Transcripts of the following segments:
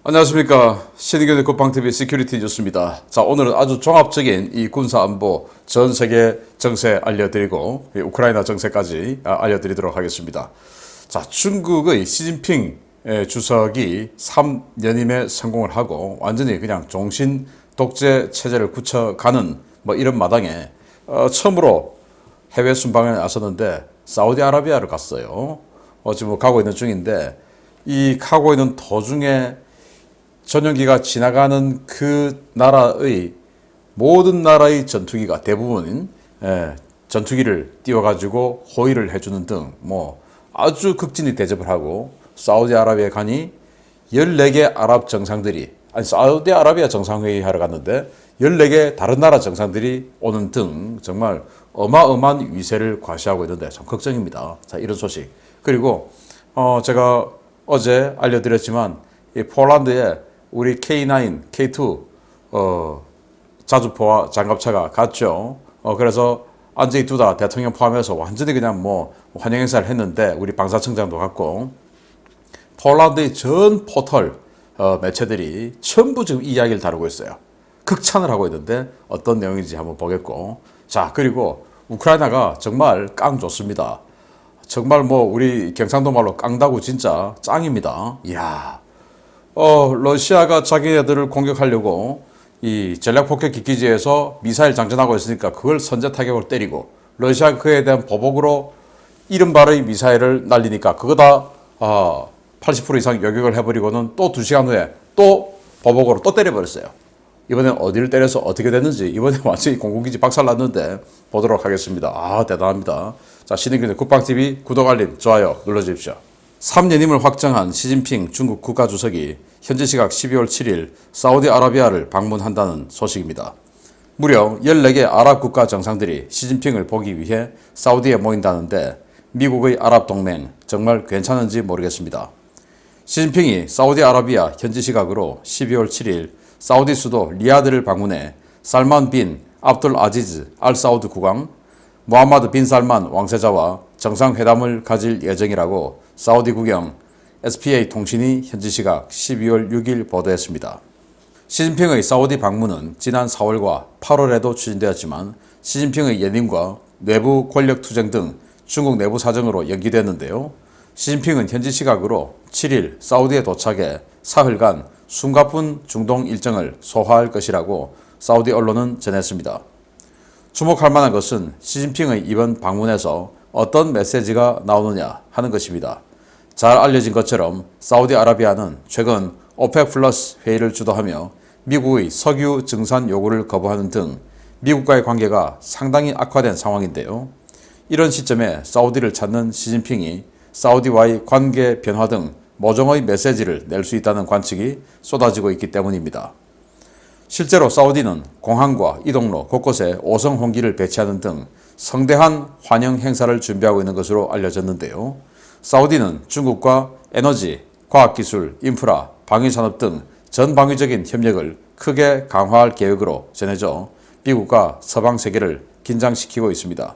안녕하십니까. 신의견의 국방TV 시큐리티 뉴스입니다. 자, 오늘은 아주 종합적인 이 군사안보 전 세계 정세 알려드리고 우크라이나 정세까지 알려드리도록 하겠습니다. 자, 중국의 시진핑 주석이 3연임에 성공을 하고 완전히 그냥 종신 독재 체제를 굳혀가는 뭐 이런 마당에 처음으로 해외 순방에 나섰는데 사우디아라비아를 갔어요. 지금 가고 있는 중인데 이 가고 있는 도중에 전용기가 지나가는 그 나라의 모든 나라의 전투기가 대부분인 전투기를 띄워가지고 호위를 해주는 등 뭐 아주 극진히 대접을 하고 사우디아라비아에 가니 14개 아랍 정상들이 사우디아라비아 정상회의 하러 갔는데 14개 다른 나라 정상들이 오는 등 정말 어마어마한 위세를 과시하고 있는데 참 걱정입니다. 자, 이런 소식. 그리고 제가 어제 알려드렸지만 이 폴란드에 우리 K9, K2 자주포와 장갑차가 갔죠. 그래서 안제이 두다 대통령 포함해서 완전히 그냥 뭐 환영 행사를 했는데 우리 방사청장도 갔고 폴란드의 전 포털 매체들이 전부 지금 이 이야기를 다루고 있어요. 극찬을 하고 있는데 어떤 내용인지 한번 보겠고, 자, 그리고 우크라이나가 정말 깡 좋습니다. 정말 뭐 우리 경상도 말로 깡다구 진짜 짱입니다. 이야. 러시아가 자기네들을 공격하려고 이 전략폭격 기기지에서 미사일 장전하고 있으니까 그걸 선제 타격으로 때리고 러시아가 그에 대한 보복으로 이른바의 미사일을 날리니까 그거 다 80% 이상 요격을 해버리고는 또 2시간 후에 또 보복으로 또 때려버렸어요. 이번엔 어디를 때려서 어떻게 됐는지 이번에 완전히 공군기지 박살났는데 보도록 하겠습니다. 대단합니다. 자, 신의균의 국방TV 구독, 알림, 좋아요 눌러주십시오. 3연임을 확정한 시진핑 중국 국가주석이 현지 시각 12월 7일 사우디아라비아를 방문한다는 소식입니다. 무려 14개 아랍 국가 정상들이 시진핑을 보기 위해 사우디에 모인다는데 미국의 아랍 동맹 정말 괜찮은지 모르겠습니다. 시진핑이 사우디아라비아 현지 시각으로 12월 7일 사우디 수도 리야드를 방문해 살만 빈 압둘 아지즈 알 사우드 국왕, 무함마드 빈 살만 왕세자와 정상회담을 가질 예정이라고 사우디 국영 SPA 통신이 현지 시각 12월 6일 보도했습니다. 시진핑의 사우디 방문은 지난 4월과 8월에도 추진되었지만 시진핑의 연임과 내부 권력 투쟁 등 중국 내부 사정으로 연기됐는데요. 시진핑은 현지 시각으로 7일 사우디에 도착해 사흘간 숨가쁜 중동 일정을 소화할 것이라고 사우디 언론은 전했습니다. 주목할 만한 것은 시진핑의 이번 방문에서 어떤 메시지가 나오느냐 하는 것입니다. 잘 알려진 것처럼 사우디아라비아는 최근 오펙 플러스 회의를 주도하며 미국의 석유 증산 요구를 거부하는 등 미국과의 관계가 상당히 악화된 상황인데요. 이런 시점에 사우디를 찾는 시진핑이 사우디와의 관계 변화 등 모종의 메시지를 낼 수 있다는 관측이 쏟아지고 있기 때문입니다. 실제로 사우디는 공항과 이동로 곳곳에 5성 홍기를 배치하는 등 성대한 환영 행사를 준비하고 있는 것으로 알려졌는데요. 사우디는 중국과 에너지, 과학기술, 인프라, 방위산업 등 전방위적인 협력을 크게 강화할 계획으로 전해져 미국과 서방 세계를 긴장시키고 있습니다.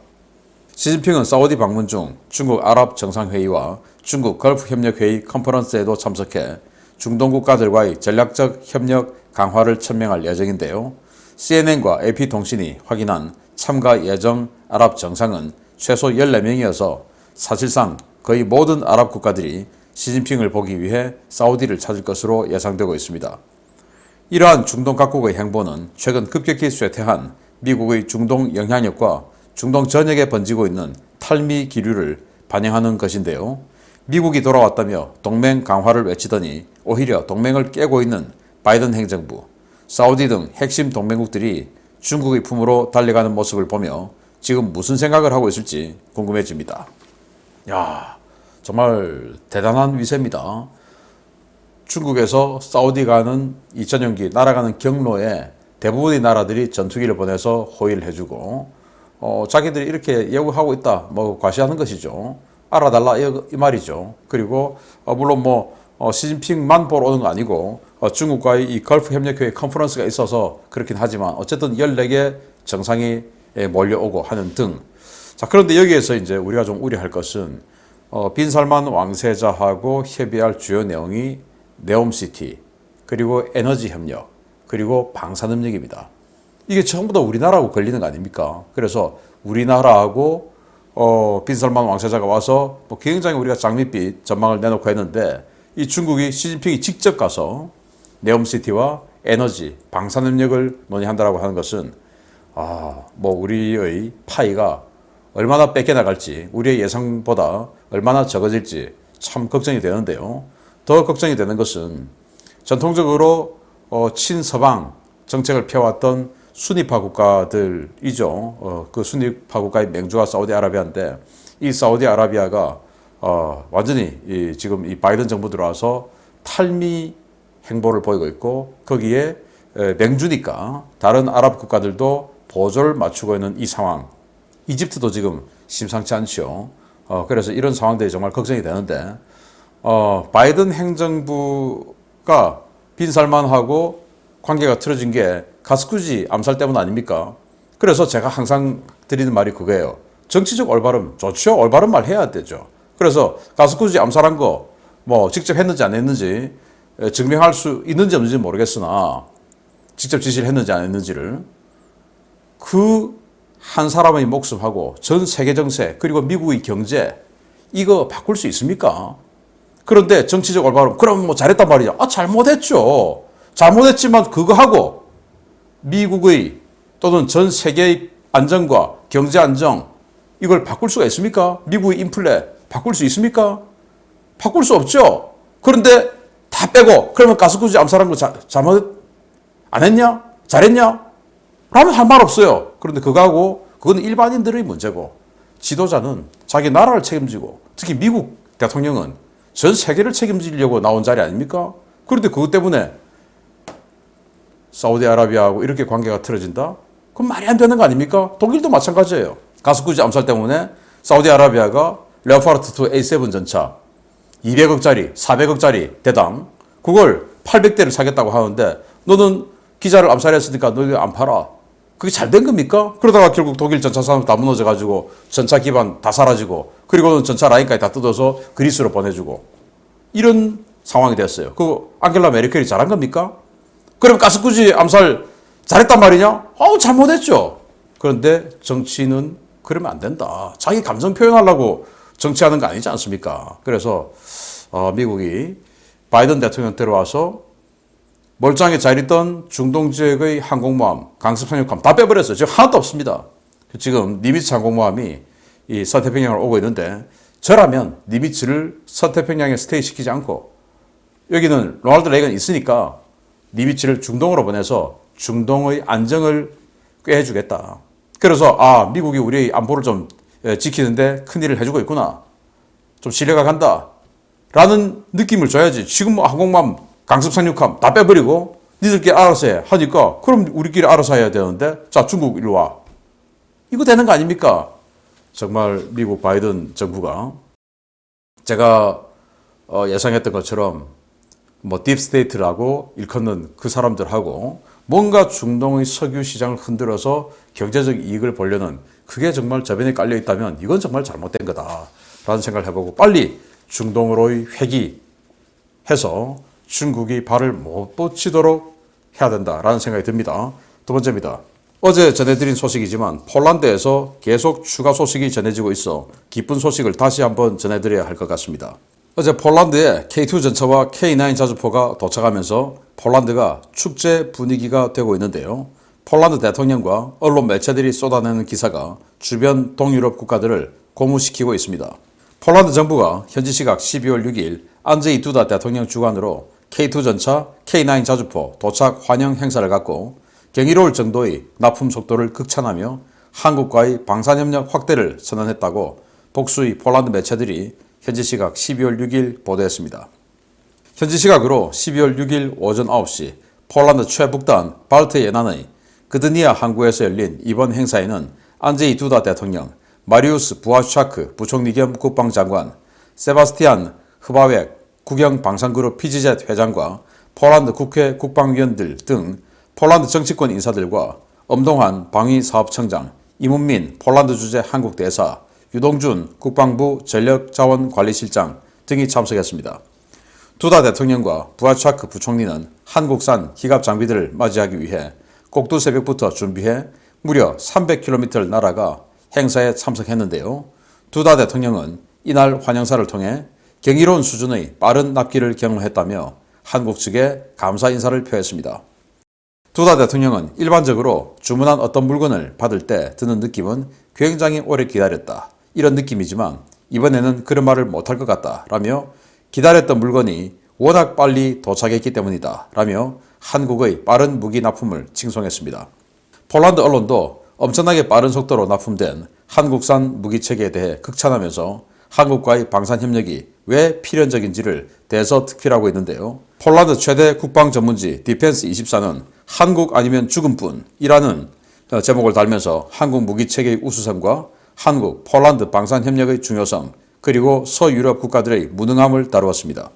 시진핑은 사우디 방문 중 중국 아랍 정상회의와 중국 걸프협력회의 컨퍼런스에도 참석해 중동 국가들과의 전략적 협력 강화를 천명할 예정인데요. CNN과 AP통신이 확인한 참가 예정 아랍 정상은 최소 14명이어서 사실상 거의 모든 아랍 국가들이 시진핑을 보기 위해 사우디를 찾을 것으로 예상되고 있습니다. 이러한 중동 각국의 행보는 최근 급격히 쇠퇴한 미국의 중동 영향력과 중동 전역에 번지고 있는 탈미 기류를 반영하는 것인데요. 미국이 돌아왔다며 동맹 강화를 외치더니 오히려 동맹을 깨고 있는 바이든 행정부, 사우디 등 핵심 동맹국들이 중국의 품으로 달려가는 모습을 보며 지금 무슨 생각을 하고 있을지 궁금해집니다. 야, 정말 대단한 위세입니다. 중국에서 사우디 가는 2000년기 날아가는 경로에 대부분의 나라들이 전투기를 보내서 호위를 해주고 자기들이 이렇게 예고하고 있다 뭐 과시하는 것이죠. 알아달라 이 말이죠. 그리고 물론 시진핑만 보러 오는 거 아니고 중국과의 이 걸프 협력회의 컨퍼런스가 있어서 그렇긴 하지만 어쨌든 14개 정상이 몰려오고 하는 등. 자, 그런데 여기에서 이제 우리가 좀 우려할 것은 빈살만 왕세자하고 협의할 주요 내용이 네옴시티, 그리고 에너지 협력, 그리고 방사능력입니다. 이게 전부 다 우리나라하고 걸리는 거 아닙니까? 그래서 우리나라하고 빈살만 왕세자가 와서 뭐 굉장히 우리가 장밋빛 전망을 내놓고 했는데 이 중국이 시진핑이 직접 가서 네옴시티와 에너지, 방사능력을 논의한다라고 하는 것은 뭐 우리의 파이가 얼마나 뺏겨나갈지, 우리의 예상보다 얼마나 적어질지 참 걱정이 되는데요. 더 걱정이 되는 것은 전통적으로 친서방 정책을 펴왔던 순위파 국가들이죠. 그 순위파 국가의 맹주가 사우디아라비아인데 이 사우디아라비아가 완전히 지금 이 바이든 정부 들어와서 탈미 행보를 보이고 있고 거기에 맹주니까 다른 아랍 국가들도 보조를 맞추고 있는 이 상황. 이집트도 지금 심상치 않죠. 그래서 이런 상황들이 정말 걱정이 되는데 바이든 행정부가 빈살만하고 관계가 틀어진 게 가스쿠지 암살 때문 아닙니까? 그래서 제가 항상 드리는 말이 그거예요. 정치적 올바름 좋죠. 올바른 말 해야 되죠. 그래서 가스쿠지 암살한 거 뭐 직접 했는지 안 했는지 증명할 수 있는지 없는지 모르겠으나 직접 지시를 했는지 안 했는지를 그 한 사람의 목숨하고 전 세계 정세 그리고 미국의 경제 이거 바꿀 수 있습니까? 그런데 정치적 올바름 그럼 뭐 잘했단 말이죠. 잘못했죠. 잘못했지만 그거 하고 미국의 또는 전 세계의 안정과 경제 안정 이걸 바꿀 수가 있습니까? 미국의 인플레 바꿀 수 있습니까? 바꿀 수 없죠. 그런데 다 빼고 그러면 가스쿠지 암살한 거 잘못 안 했냐? 잘했냐? 라면 할 말 없어요. 그런데 그거하고 그건 일반인들의 문제고 지도자는 자기 나라를 책임지고 특히 미국 대통령은 전 세계를 책임지려고 나온 자리 아닙니까? 그런데 그것 때문에 사우디아라비아하고 이렇게 관계가 틀어진다? 그건 말이 안 되는 거 아닙니까? 독일도 마찬가지예요. 가스쿠지 암살 때문에 사우디아라비아가 레오파르트 2 A7 전차 200억짜리, 400억짜리 대당 그걸 800대를 사겠다고 하는데 너는 기자를 암살했으니까 너 이거 안 팔아. 그게 잘 된 겁니까? 그러다가 결국 독일 전차 산업 다 무너져가지고 전차 기반 다 사라지고 그리고는 전차 라인까지 다 뜯어서 그리스로 보내주고 이런 상황이 됐어요. 그 앙겔라 메르켈이 잘한 겁니까? 그럼 가스쿠지 암살 잘했단 말이냐? 잘못했죠. 그런데 정치는 그러면 안 된다. 자기 감정 표현하려고 정치하는 거 아니지 않습니까? 그래서 미국이 바이든 대통령 들어와서 멀쩡하게 잘 있던 중동 지역의 항공모함, 강습 상륙함 다 빼버렸어요. 지금 하나도 없습니다. 지금 니미츠 항공모함이 이 서태평양을 오고 있는데 저라면 니미츠를 서태평양에 스테이 시키지 않고 여기는 로널드 레이건이 있으니까 니미츠를 중동으로 보내서 중동의 안정을 꾀해주겠다. 그래서 미국이 우리 안보를 좀 지키는데 큰일을 해주고 있구나. 좀 신뢰가 간다. 라는 느낌을 줘야지. 지금 뭐 항공모함 강습 상륙함 다 빼버리고 니들끼리 알아서 해 하니까 그럼 우리끼리 알아서 해야 되는데 자 중국 일로 와. 이거 되는 거 아닙니까? 정말 미국 바이든 정부가 제가 예상했던 것처럼 뭐 딥스테이트라고 일컫는 그 사람들하고 뭔가 중동의 석유 시장을 흔들어서 경제적 이익을 보려는 그게 정말 저변에 깔려 있다면 이건 정말 잘못된 거다라는 생각을 해보고 빨리 중동으로의 회귀해서 중국이 발을 못 뻗치도록 해야 된다라는 생각이 듭니다. 두 번째입니다. 어제 전해드린 소식이지만 폴란드에서 계속 추가 소식이 전해지고 있어 기쁜 소식을 다시 한번 전해드려야 할 것 같습니다. 어제 폴란드에 K2 전차와 K9 자주포가 도착하면서 폴란드가 축제 분위기가 되고 있는데요. 폴란드 대통령과 언론 매체들이 쏟아내는 기사가 주변 동유럽 국가들을 고무시키고 있습니다. 폴란드 정부가 현지 시각 12월 6일 안제이 두다 대통령 주관으로 K2 전차, K9 자주포 도착 환영 행사를 갖고 경이로울 정도의 납품 속도를 극찬하며 한국과의 방산협력 확대를 선언했다고 복수의 폴란드 매체들이 현지 시각 12월 6일 보도했습니다. 현지 시각으로 12월 6일 오전 9시 폴란드 최북단 발트 연안의 그드니아 항구에서 열린 이번 행사에는 안제이 두다 대통령, 마리우스 부아샤크 부총리 겸 국방장관, 세바스티안 흐바웩 국영방산그룹 PGZ 회장과 폴란드 국회 국방위원들 등 폴란드 정치권 인사들과 엄동환 방위사업청장, 이문민 폴란드 주재 한국 대사, 유동준 국방부 전력자원관리실장 등이 참석했습니다. 두다 대통령과 부하차크 부총리는 한국산 기갑 장비들을 맞이하기 위해 꼭두 새벽부터 준비해 무려 300km를 날아가 행사에 참석했는데요. 두다 대통령은 이날 환영사를 통해 경이로운 수준의 빠른 납기를 경험했다며 한국 측에 감사 인사를 표했습니다. 두다 대통령은 일반적으로 주문한 어떤 물건을 받을 때 드는 느낌은 굉장히 오래 기다렸다, 이런 느낌이지만 이번에는 그런 말을 못할 것 같다 라며 기다렸던 물건이 워낙 빨리 도착했기 때문이다 라며 한국의 빠른 무기 납품을 칭송했습니다. 폴란드 언론도 엄청나게 빠른 속도로 납품된 한국산 무기체계에 대해 극찬하면서 한국과의 방산협력이 왜 필연적인지를 대서특필하고 있는데요. 폴란드 최대 국방 전문지 디펜스24는 한국 아니면 죽음뿐이라는 제목을 달면서 한국 무기체계의 우수성과 한국, 폴란드 방산협력의 중요성, 그리고 서유럽 국가들의 무능함을 다루었습니다.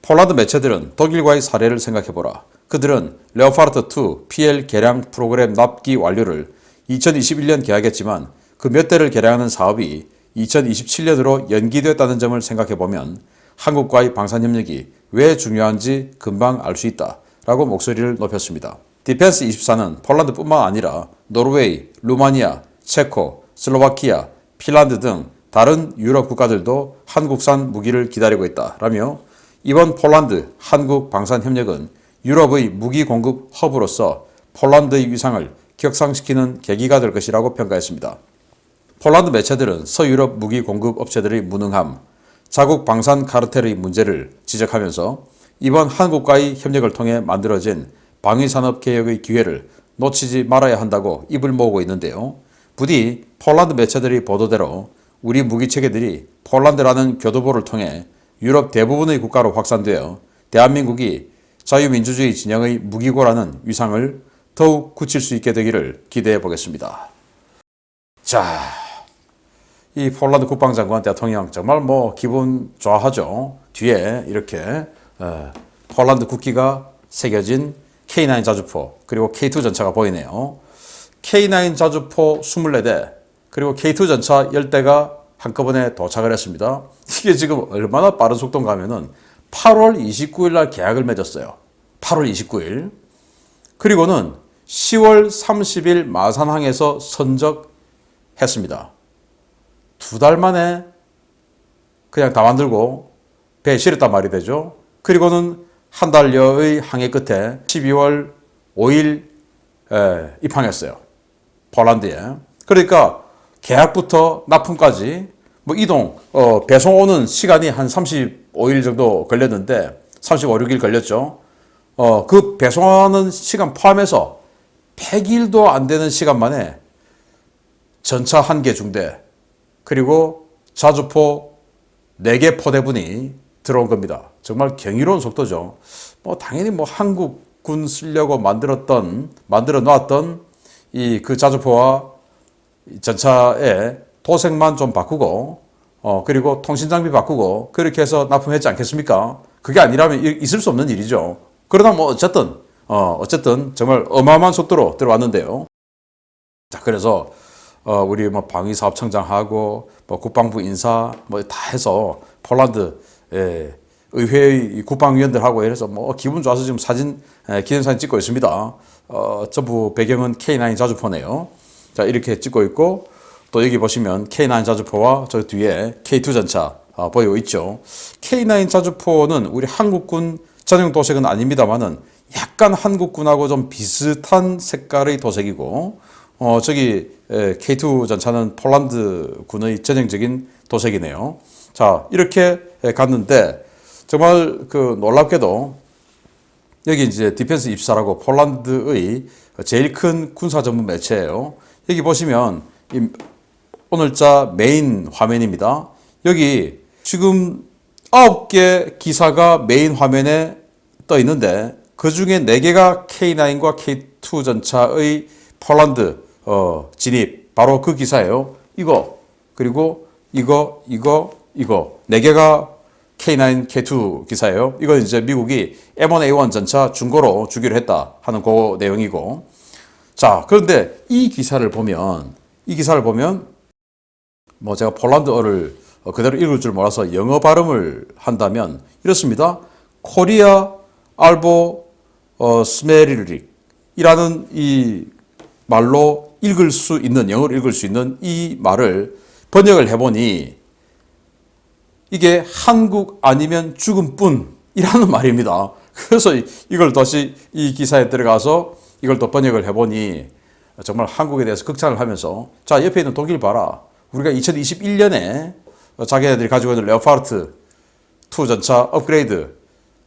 폴란드 매체들은 독일과의 사례를 생각해보라. 그들은 레오파르트2 PL 개량 프로그램 납기 완료를 2021년 계약했지만 그 몇 대를 개량하는 사업이 2027년으로 연기됐다는 점을 생각해보면 한국과의 방산협력이 왜 중요한지 금방 알 수 있다 라고 목소리를 높였습니다. 디펜스24는 폴란드뿐만 아니라 노르웨이, 루마니아, 체코, 슬로바키아, 핀란드 등 다른 유럽 국가들도 한국산 무기를 기다리고 있다 라며 이번 폴란드 한국 방산협력은 유럽의 무기 공급 허브로서 폴란드의 위상을 격상시키는 계기가 될 것이라고 평가했습니다. 폴란드 매체들은 서유럽 무기 공급 업체들의 무능함, 자국 방산 카르텔의 문제를 지적하면서 이번 한국과의 협력을 통해 만들어진 방위산업개혁의 기회를 놓치지 말아야 한다고 입을 모으고 있는데요. 부디 폴란드 매체들의 보도대로 우리 무기체계들이 폴란드라는 교두보를 통해 유럽 대부분의 국가로 확산되어 대한민국이 자유민주주의 진영의 무기고라는 위상을 더욱 굳힐 수 있게 되기를 기대해 보겠습니다. 자, 이 폴란드 국방장관 대통령 정말 기분 좋아하죠. 뒤에 이렇게 폴란드 국기가 새겨진 K9 자주포 그리고 K2 전차가 보이네요. K9 자주포 24대 그리고 K2 전차 10대가 한꺼번에 도착을 했습니다. 이게 지금 얼마나 빠른 속도인가 하면은 8월 29일 날 계약을 맺었어요. 8월 29일. 그리고는 10월 30일 마산항에서 선적했습니다. 2달 만에 그냥 다 만들고 배에 실었단 말이 되죠. 그리고는 한 달여의 항해 끝에 12월 5일 입항했어요. 폴란드에. 그러니까 계약부터 납품까지 이동, 배송 오는 시간이 한 35일 정도 걸렸는데 35, 6일 걸렸죠. 그 배송하는 시간 포함해서 100일도 안 되는 시간 만에 전차 1개 중대 그리고 자주포 4개 포대분이 들어온 겁니다. 정말 경이로운 속도죠. 당연히 한국군 쓰려고 만들어 놨던 그 자주포와 전차의 도색만 좀 바꾸고 그리고 통신 장비 바꾸고 그렇게 해서 납품했지 않겠습니까? 그게 아니라면 있을 수 없는 일이죠. 그러나 어쨌든 정말 어마어마한 속도로 들어왔는데요. 자, 그래서 우리 방위사업청장하고 국방부 인사 다 해서 폴란드 의회의 국방위원들하고 이래서 기분 좋아서 지금 기념사진 찍고 있습니다. 전부 배경은 K9 자주포네요. 자, 이렇게 찍고 있고 또 여기 보시면 K9 자주포와 저 뒤에 K2 전차 보이고 있죠. K9 자주포는 우리 한국군 전용 도색은 아닙니다만은 약간 한국군하고 좀 비슷한 색깔의 도색이고 저기 K2 전차는 폴란드 군의 전형적인 도색이네요. 자, 이렇게 갔는데 정말 놀랍게도 여기 이제 디펜스24라고 폴란드의 제일 큰 군사 전문 매체예요. 여기 보시면 오늘자 메인 화면입니다. 여기 지금 9개 기사가 메인 화면에 떠 있는데 그 중에 4개가 K9과 K2 전차의 폴란드 진입, 바로 그 기사예요. 이거 그리고 이거 4개가 K9, K2 기사예요. 이건 이제 미국이 M1A1 전차 중고로 주기로 했다 하는 그 내용이고. 자, 그런데 이 기사를 보면 제가 폴란드어를 그대로 읽을 줄 몰라서 영어 발음을 한다면 이렇습니다. 코리아 알보 스메리릭이라는 이 말로 읽을 수 있는, 영어를 읽을 수 있는 이 말을 번역을 해보니 이게 한국 아니면 죽은 뿐이라는 말입니다. 그래서 이걸 다시 이 기사에 들어가서 이걸 또 번역을 해보니 정말 한국에 대해서 극찬을 하면서, 자, 옆에 있는 독일 봐라. 우리가 2021년에 자기네들이 가지고 있는 레오파르트 2 전차 업그레이드,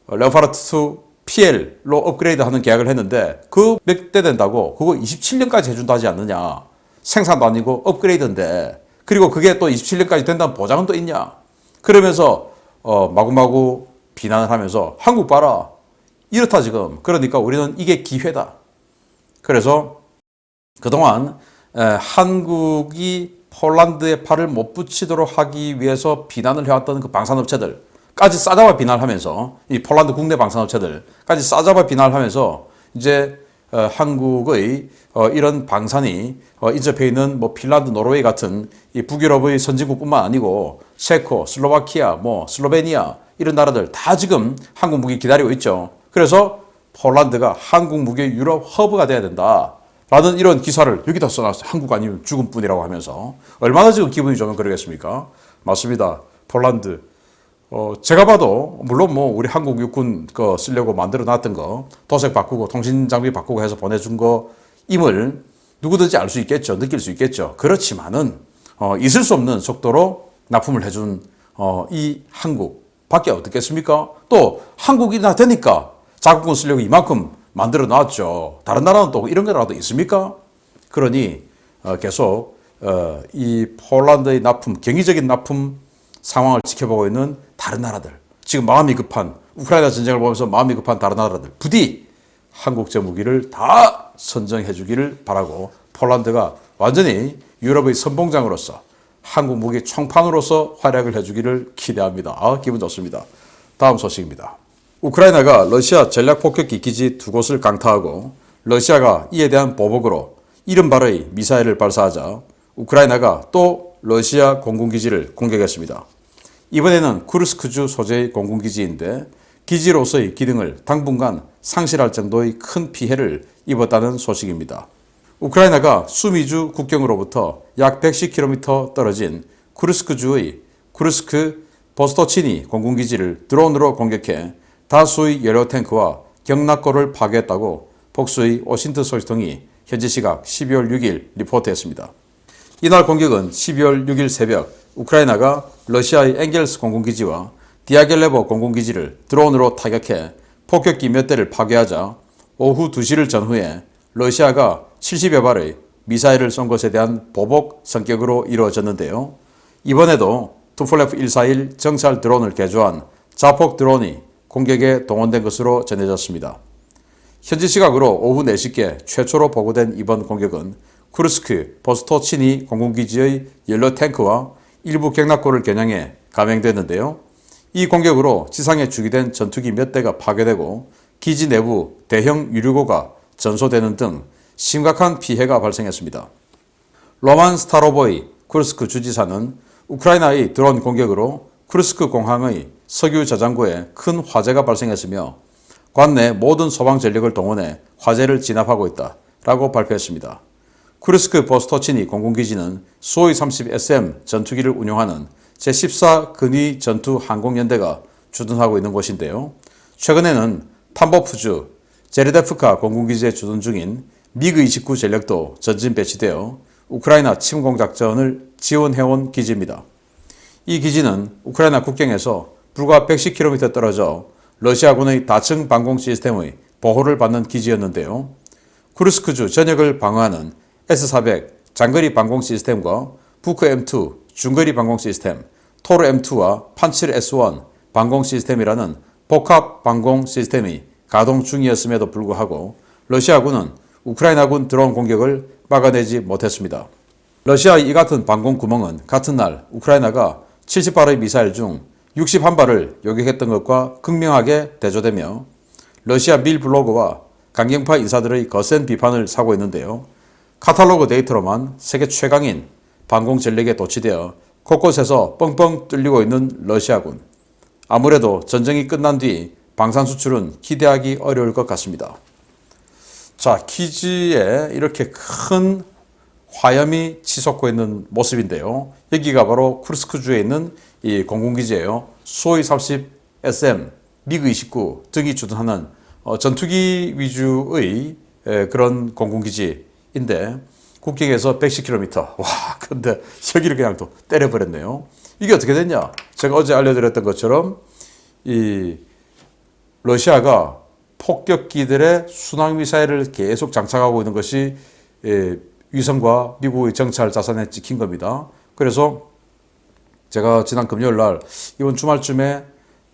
레오파르트 2 PL로 업그레이드 하는 계약을 했는데 그 몇 대 된다고 그거 27년까지 해준다 하지 않느냐. 생산도 아니고 업그레이드인데, 그리고 그게 또 27년까지 된다는 보장은 또 있냐. 그러면서 마구마구 비난을 하면서 한국 봐라. 이렇다 지금. 그러니까 우리는 이게 기회다. 그래서 그동안 한국이 폴란드에 팔을 못 붙이도록 하기 위해서 비난을 해왔던 그 방산업체들까지 싸잡아 비난을 하면서, 이 폴란드 국내 방산업체들까지 싸잡아 비난을 하면서 이제 한국의 이런 방산이 인접해 있는 뭐 핀란드, 노르웨이 같은 이 북유럽의 선진국뿐만 아니고 체코, 슬로바키아, 뭐 슬로베니아 이런 나라들 다 지금 한국 무기 기다리고 있죠. 그래서 폴란드가 한국 무기의 유럽 허브가 돼야 된다. 라는 이런 기사를 여기다 써놨어요. 한국 아니면 죽은 뿐이라고 하면서. 얼마나 지금 기분이 좋으면 그러겠습니까? 맞습니다. 폴란드. 제가 봐도, 물론 뭐 우리 한국 육군 거 쓰려고 만들어 놨던 거, 도색 바꾸고 통신 장비 바꾸고 해서 보내준 거임을 누구든지 알 수 있겠죠. 느낄 수 있겠죠. 그렇지만은, 있을 수 없는 속도로 납품을 해준, 이 한국 밖에 어떻겠습니까? 또 한국이나 되니까 자국군 쓰려고 이만큼 만들어 놨죠. 다른 나라는 또 이런 거라도 있습니까? 그러니 계속 이 폴란드의 납품, 경이적인 납품 상황을 지켜보고 있는 다른 나라들, 지금 마음이 급한 우크라이나 전쟁을 보면서 마음이 급한 다른 나라들 부디 한국제 무기를 다 선정해 주기를 바라고, 폴란드가 완전히 유럽의 선봉장으로서 한국 무기 총판으로서 활약을 해주기를 기대합니다. 기분 좋습니다. 다음 소식입니다. 우크라이나가 러시아 전략폭격기 기지 2곳을 강타하고 러시아가 이에 대한 보복으로 이른바의 미사일을 발사하자 우크라이나가 또 러시아 공군기지를 공격했습니다. 이번에는 쿠르스크주 소재의 공군기지인데 기지로서의 기능을 당분간 상실할 정도의 큰 피해를 입었다는 소식입니다. 우크라이나가 수미주 국경으로부터 약 110km 떨어진 쿠르스크주의 쿠르스크 보스토치니 공군기지를 드론으로 공격해 다수의 연료 탱크와 경락고를 파괴했다고 복수의 오신트 소식통이 현지 시각 12월 6일 리포트했습니다. 이날 공격은 12월 6일 새벽 우크라이나가 러시아의 엥겔스 공군기지와 디아겔레보 공군기지를 드론으로 타격해 폭격기 몇 대를 파괴하자 오후 2시를 전후에 러시아가 70여 발의 미사일을 쏜 것에 대한 보복 성격으로 이루어졌는데요. 이번에도 투폴레프 141 정찰 드론을 개조한 자폭 드론이 공격에 동원된 것으로 전해졌습니다. 현지 시각으로 오후 4시께 최초로 보고된 이번 공격은 쿠르스크 보스토치니 공군기지의 연료 탱크와 일부 경락고를 겨냥해 감행됐는데요. 이 공격으로 지상에 주기된 전투기 몇 대가 파괴되고 기지 내부 대형 유류고가 전소되는 등 심각한 피해가 발생했습니다. 로만 스타로보이 쿠르스크 주지사는 우크라이나의 드론 공격으로 쿠르스크 공항의 석유 저장고에 큰 화재가 발생했으며 관내 모든 소방 전력을 동원해 화재를 진압하고 있다라고 발표했습니다. 쿠르스크 보스토치니 공군기지는 수호이 30SM 전투기를 운용하는 제14 근위 전투 항공연대가 주둔하고 있는 곳인데요. 최근에는 탐보프주 제르데프카 공군기지에 주둔 중인 미그-29 전력도 전진 배치되어 우크라이나 침공 작전을 지원해온 기지입니다. 이 기지는 우크라이나 국경에서 불과 110km 떨어져 러시아군의 다층 방공 시스템의 보호를 받는 기지였는데요. 쿠르스크주 전역을 방어하는 S-400 장거리 방공 시스템과 부크 M2 중거리 방공 시스템, 토르 M2와 판칠 S1 방공 시스템이라는 복합 방공 시스템이 가동 중이었음에도 불구하고 러시아군은 우크라이나군 드론 공격을 막아내지 못했습니다. 러시아의 이 같은 방공 구멍은 같은 날 우크라이나가 70발의 미사일 중 61발을 요격했던 것과 극명하게 대조되며 러시아 밀 블로그와 강경파 인사들의 거센 비판을 사고 있는데요. 카탈로그 데이터로만 세계 최강인 방공 전력에 도취되어 곳곳에서 뻥뻥 뚫리고 있는 러시아군. 아무래도 전쟁이 끝난 뒤 방산 수출은 기대하기 어려울 것 같습니다. 자, 기지에 이렇게 큰 화염이 치솟고 있는 모습인데요. 여기가 바로 쿠르스크주에 있는 이 공군기지예요. 수호이 30 SM, 미그 29 등이 주둔하는 전투기 위주의 그런 공군기지인데 국경에서 110km. 와, 근데 여기를 그냥 또 때려버렸네요. 이게 어떻게 됐냐? 제가 어제 알려드렸던 것처럼 이 러시아가 폭격기들의 순항미사일을 계속 장착하고 있는 것이 위성과 미국의 정찰 자산에 찍힌 겁니다. 그래서 제가 지난 금요일 날 이번 주말쯤에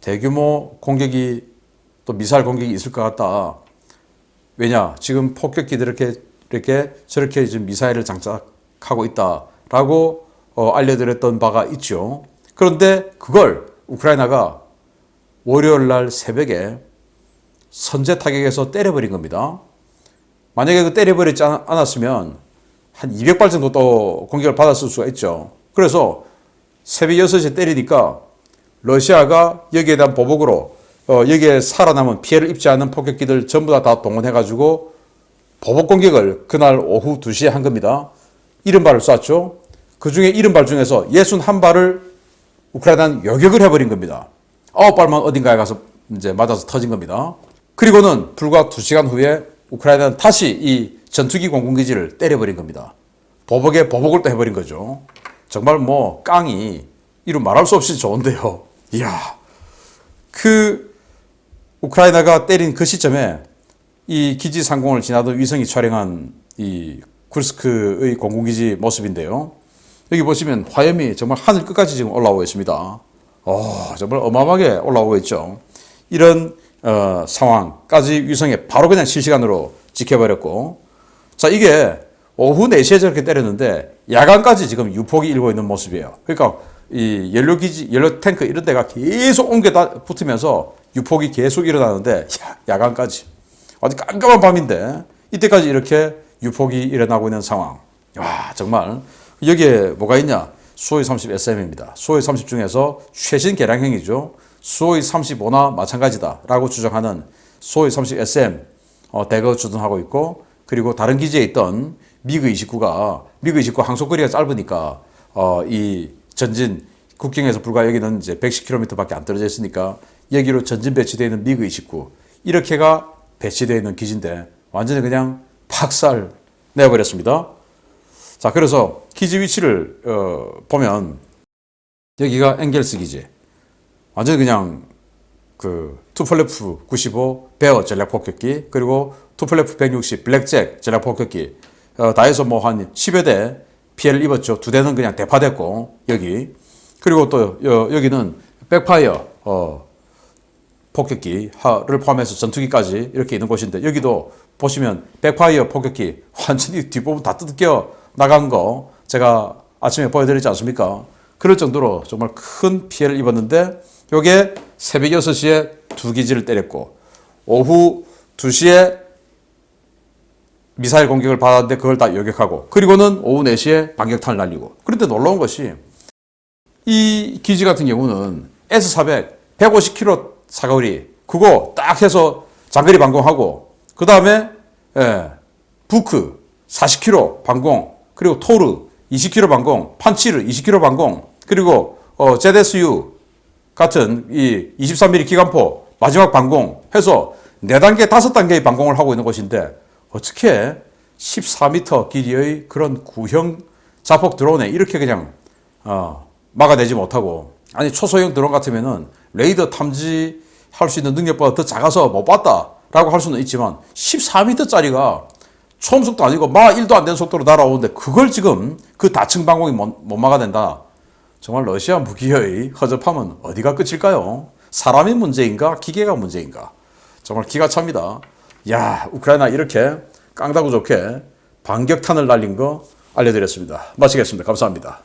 대규모 공격이 또 미사일 공격이 있을 것 같다. 왜냐? 지금 폭격기들 이렇게 저렇게 지금 미사일을 장착하고 있다라고 알려드렸던 바가 있죠. 그런데 그걸 우크라이나가 월요일 날 새벽에 선제 타격에서 때려버린 겁니다. 만약에 그 때려버리지 않았으면 한 200발 정도 또 공격을 받았을 수가 있죠. 그래서 새벽 6시에 때리니까 러시아가 여기에 대한 보복으로 여기에 살아남은 피해를 입지 않은 폭격기들 전부 다 동원해가지고 보복 공격을 그날 오후 2시에 한 겁니다. 70발을 쐈죠. 그 중에 70발 중에서 61발을 우크라이나는 요격을 해버린 겁니다. 9발만 어딘가에 가서 이제 맞아서 터진 겁니다. 그리고는 불과 2시간 후에 우크라이나는 다시 이 전투기 공군기지를 때려버린 겁니다. 보복에 보복을 또 해버린 거죠. 정말 뭐 깡이 이루 말할 수 없이 좋은데요. 이야, 그 우크라이나가 때린 그 시점에 이 기지 상공을 지나던 위성이 촬영한 이 쿠르스크의 공군기지 모습인데요. 여기 보시면 화염이 정말 하늘 끝까지 지금 올라오고 있습니다. 정말 어마어마하게 올라오고 있죠. 이런 상황까지 위성에 바로 그냥 실시간으로 지켜버렸고, 자, 이게 오후 4시에 저렇게 때렸는데 야간까지 지금 유폭이 일고 있는 모습이에요. 그러니까 이 연료기지, 연료탱크 이런 데가 계속 옮겨 붙으면서 유폭이 계속 일어나는데 야간까지 아주 깜깜한 밤인데 이때까지 이렇게 유폭이 일어나고 있는 상황. 와, 정말 여기에 뭐가 있냐? 수호이 30 SM입니다. 수호이 30 중에서 최신 개량형이죠. 수호이 35나 마찬가지다라고 주장하는 수호이 30 SM 대거 주둔하고 있고, 그리고 다른 기지에 있던 미그 29가 미그 29 항속거리가 짧으니까 이 전진 국경에서 불과 여기는 이제 110km밖에 안 떨어져 있으니까 여기로 전진 배치되어 있는 미그 29 이렇게가 배치되어 있는 기지인데 완전히 그냥 박살 내버렸습니다. 자, 그래서 기지 위치를 보면 여기가 엥겔스 기지, 완전히 그냥 그 투플레프 95 베어 전략 폭격기, 그리고 투플레프 160 블랙잭 전략 폭격기 다 해서 뭐 한 10여 대 피해를 입었죠. 2대는 그냥 대파됐고 여기, 그리고 또 여기는 백파이어 폭격기를 포함해서 전투기까지 이렇게 있는 곳인데, 여기도 보시면 백파이어 폭격기 완전히 뒷부분 다 뜯겨 나간 거 제가 아침에 보여드리지 않습니까? 그럴 정도로 정말 큰 피해를 입었는데, 요게 새벽 6시에 2기지를 때렸고 오후 2시에 미사일 공격을 받았는데 그걸 다 요격하고, 그리고는 오후 4시에 반격탄을 날리고. 그런데 놀라운 것이 이 기지 같은 경우는 S400 150km 사거리 그거 딱 해서 장거리 방공하고, 그 다음에 부크 40km 방공, 그리고 토르 20km 방공, 판치르 20km 방공, 그리고 ZSU 같은 이 23mm 기관포 마지막 방공 해서 4단계 5단계의 방공을 하고 있는 곳인데 어떻게 14m 길이의 그런 구형 자폭 드론에 이렇게 그냥 막아내지 못하고, 아니 초소형 드론 같으면은 레이더 탐지할 수 있는 능력보다 더 작아서 못 봤다라고 할 수는 있지만 14m짜리가 초음속도 아니고 마 1도 안 되는 속도로 날아오는데 그걸 지금 그 다층 방공이 못 막아낸다. 정말 러시아 무기의 허접함은 어디가 끝일까요? 사람이 문제인가 기계가 문제인가? 정말 기가 찹니다. 야, 우크라이나 이렇게 깡다구 좋게 반격탄을 날린 거 알려드렸습니다. 마치겠습니다. 감사합니다.